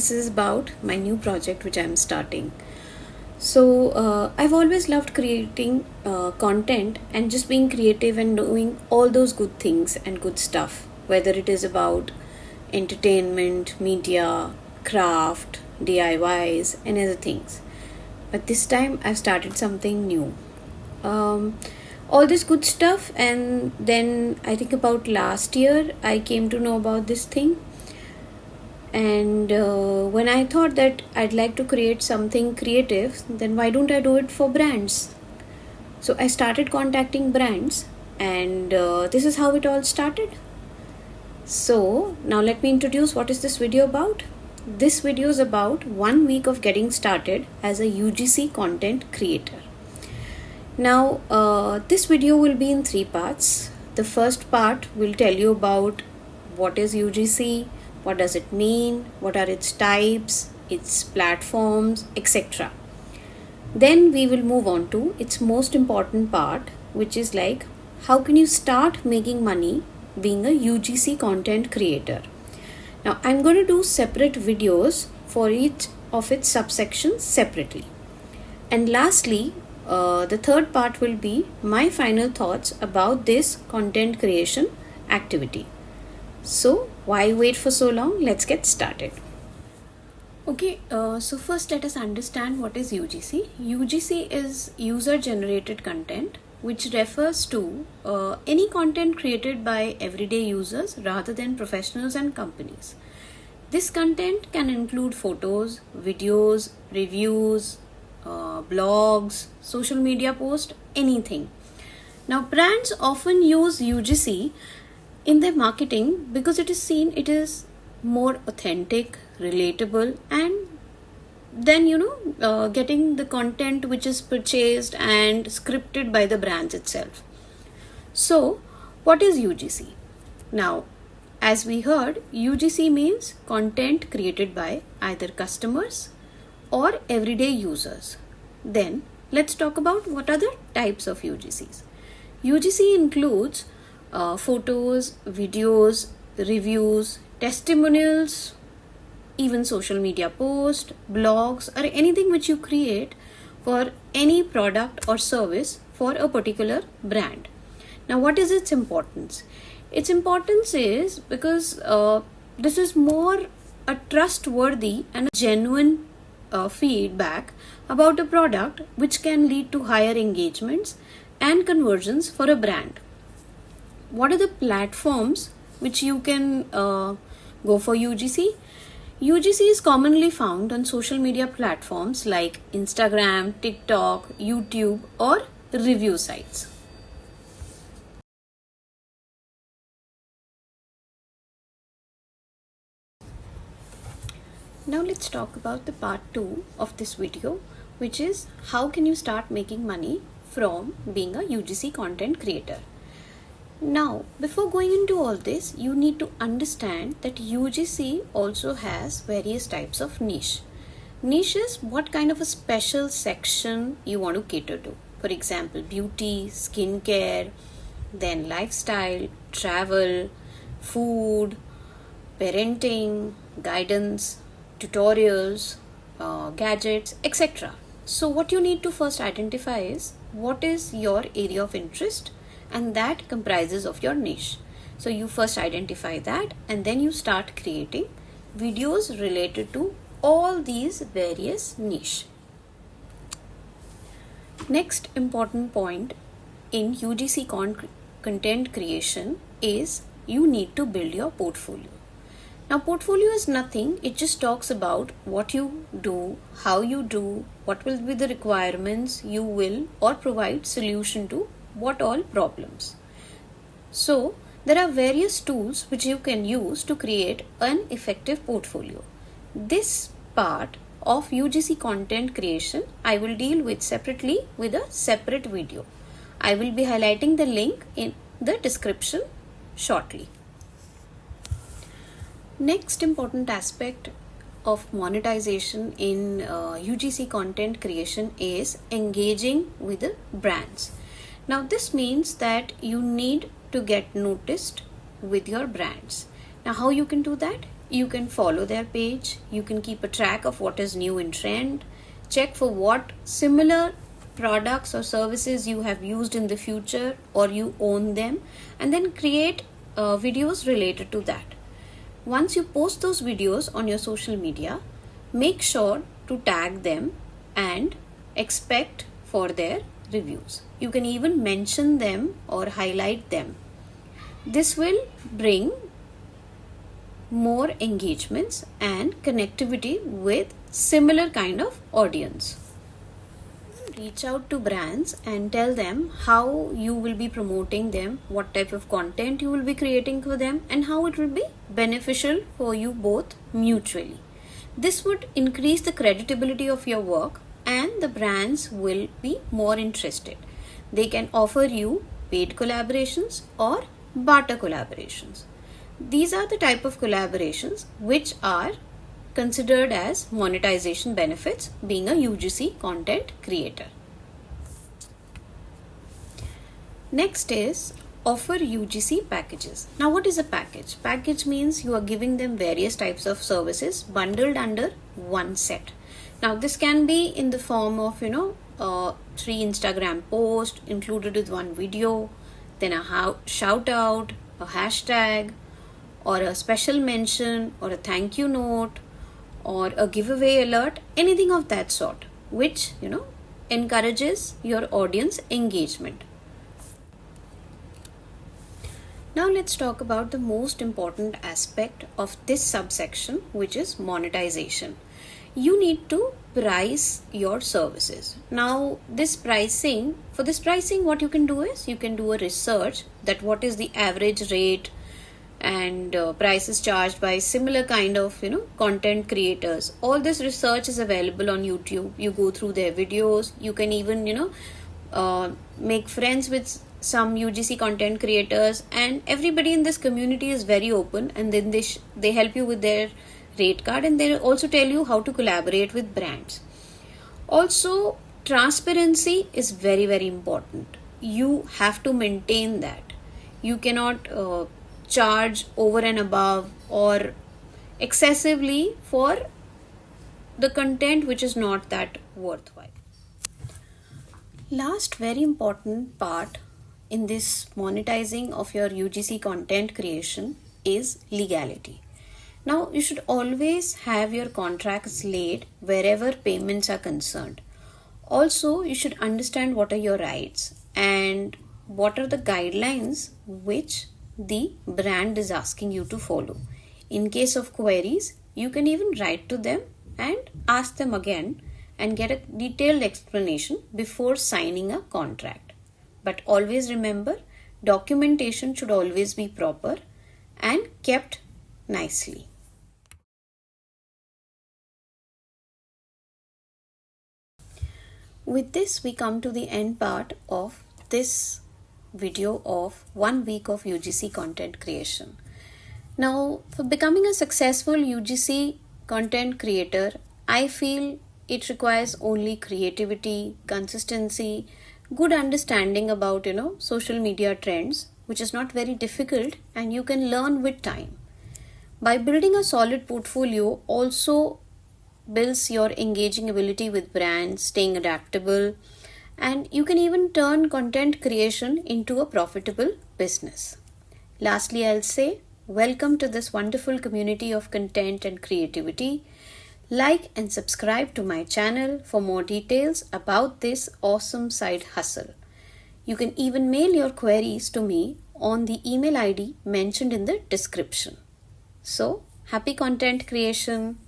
this is about my new project which I'm starting. So I've always loved creating content and just being creative and doing all those good things and good stuff, whether it is about entertainment, media, craft, DIYs, and other things. But this time I've started something new. Um, all this good stuff, and then I think about last year I came to know about this thing. And when I thought that I'd like to create something creative, then why don't I do it for brands? So I started contacting brands, and this is how it all started. So now let me introduce what is this video about. This video is about 1 week of getting started as a UGC content creator. Now this video will be in 3 parts. The first part will tell you about what is UGC, what does it mean, what are its types, its platforms, etc. Then we will move on to its most important part, which is like how can you start making money being a UGC content creator. Now I'm going to do separate videos for each of its subsections separately. And lastly, the third part will be my final thoughts about this content creation activity. So why wait for so long? Let's get started. Okay, so first let us understand what is UGC. UGC is user generated content, which refers to any content created by everyday users rather than professionals and companies. This content can include photos, videos, reviews, blogs, social media posts, anything. Now brands often use UGC in their marketing because it is seen it is more authentic, relatable, and then getting the content which is purchased and scripted by the brands itself. So what is UGC? Now as we heard, UGC means content created by either customers or everyday users. Then let's talk about what are the types of UGCs. UGC includes photos, videos, reviews, testimonials, even social media posts, blogs, or anything which you create for any product or service for a particular brand. Now what is its importance? Its importance is because this is more a trustworthy and a genuine feedback about a product, which can lead to higher engagements and conversions for a brand. What are the platforms which you can go for UGC? UGC is commonly found on social media platforms like Instagram, TikTok, YouTube, or review sites. Now let's talk about the part 2 of this video, which is how can you start making money from being a UGC content creator. Now, before going into all this, you need to understand that UGC also has various types of niche. Niche is what kind of a special section you want to cater to. For example, beauty, skincare, then lifestyle, travel, food, parenting, guidance, tutorials, gadgets, etc. So what you need to first identify is what is your area of interest, and that comprises of your niche. So you first identify that, and then you start creating videos related to all these various niche. Next important point in UGC content creation is you need to build your portfolio. Now portfolio is nothing, it just talks about what you do, how you do, what will be the requirements you will or provide solution to what all problems. So there are various tools which you can use to create an effective portfolio. This part of UGC content creation I will deal with separately with a separate video. I will be highlighting the link in the description shortly. Next important aspect of monetization in UGC content creation is engaging with the brands. Now this means that you need to get noticed with your brands. Now how you can do that? You can follow their page, you can keep a track of what is new in trend, check for what similar products or services you have used in the future or you own them, and then create videos related to that. Once you post those videos on your social media, make sure to tag them and expect for their reviews. You can even mention them or highlight them. This will bring more engagements and connectivity with similar kind of audience. Reach out to brands and tell them how you will be promoting them, what type of content you will be creating for them, and how it will be beneficial for you both mutually. This would increase the credibility of your work and the brands will be more interested. They can offer you paid collaborations or barter collaborations. These are the type of collaborations which are considered as monetization benefits being a UGC content creator. Next is offer UGC packages. Now what is a package? Package means you are giving them various types of services bundled under one set. Now this can be in the form of 3 Instagram posts included with one video, then a shout out, a hashtag, or a special mention, or a thank you note, or a giveaway alert, anything of that sort, which encourages your audience engagement. Now let's talk about the most important aspect of this subsection, which is monetization. You need to price your services. Now for this pricing, what you can do is you can do a research that what is the average rate and prices charged by similar kind of content creators. All this research is available on YouTube. You go through their videos. You can even make friends with some UGC content creators, and everybody in this community is very open, and then they help you with their rate card, and they also tell you how to collaborate with brands. Also, transparency is very, very important. You have to maintain that. You cannot charge over and above or excessively for the content which is not that worthwhile. Last very important part in this monetizing of your UGC content creation is legality. Now you should always have your contracts laid wherever payments are concerned. Also, you should understand what are your rights and what are the guidelines which the brand is asking you to follow. In case of queries, you can even write to them and ask them again and get a detailed explanation before signing a contract. But always remember, documentation should always be proper and kept nicely. With this, we come to the end part of this video of 1 week of UGC content creation. Now, for becoming a successful UGC content creator, I feel it requires only creativity, consistency, good understanding about social media trends, which is not very difficult and you can learn with time. By building a solid portfolio also builds your engaging ability with brands, staying adaptable, and you can even turn content creation into a profitable business. Lastly, I'll say welcome to this wonderful community of content and creativity. Like and subscribe to my channel for more details about this awesome side hustle. You can even mail your queries to me on the email ID mentioned in the description. So, happy content creation!